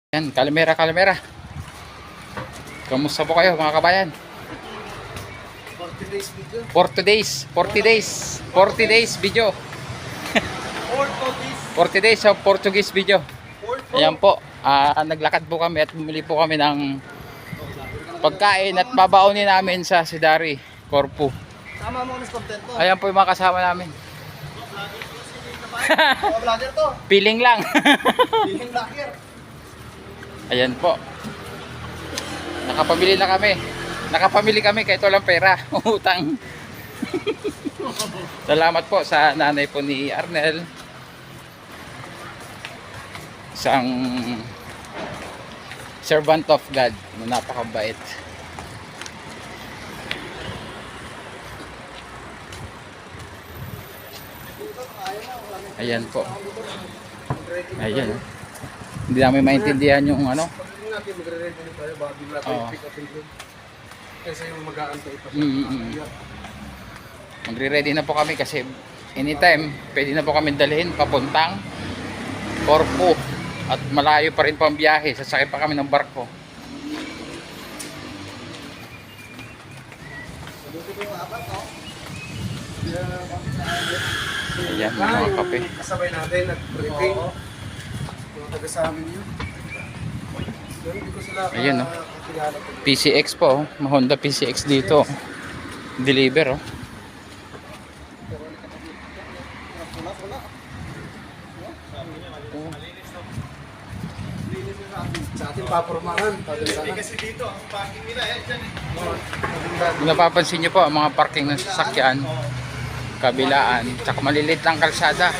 Yan, Kalimera, Kalimera. Kamusta po kayo mga kabayan? 40 days video. 40 days, 40 days, 40 days video. 40 days of Portuguese video. Ayan po, naglakad po kami at bumili po kami ng pagkain at babaonin namin sa Sidari, Corfu. Tama mo ng content to. Ayan po yung mga kasama namin. Mga vlogger to. Feeling lang. Feeling vlogger. Ayan po. Nakapamili na kami. Nakapamili kami kahit walang pera. Utang. Salamat po sa nanay po ni Arnel. Isang servant of God na napakabait. Ayan po. Ayan. Hindi namin maintindihan yung ano. Pag natin magre-ready na tayo, baka bigla tayo pick up and go. Kaysa yung mag-aantay pa. Magre-ready na po kami kasi anytime pwede na po kami dalhin papuntang Corfu at malayo pa rin po ang biyahe, sasakay pa kami ng barko. Ayan, mga kape. Kasabay natin, nag-briefing. Mga taga sa amin yun. Hindi ko sila Ayan, oh. kakilala po. PCX po, Honda PCX dito. Deliver oh. Sa ating papormahan. Kasi dito, ang parking nila, yan dyan eh. Kung napapansin nyo po ang mga parking ng sasakyan, kabilaan, tsaka malilit lang kalsada,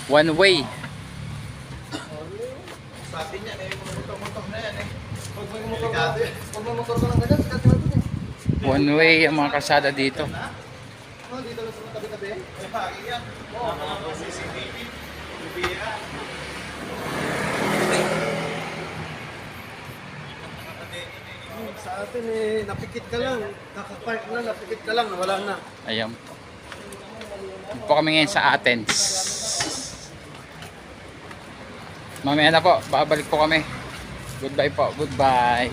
one way. Sa atin yan eh, motor-motor na yan eh. Pag may motor ka lang ganyan, sikat naman dun eh. One way ang mga kalsada dito. Oh, dito lang sa tabi-tabi eh. May parking yan. Oo, mga CCTV. Bibira. Sa atin eh, napikit ka lang. Nakapark na, napikit ka lang, nawala na. Ayan po. Dito po kami ngayon sa Athens. Mamaya na po, babalik po kami. Goodbye po, goodbye.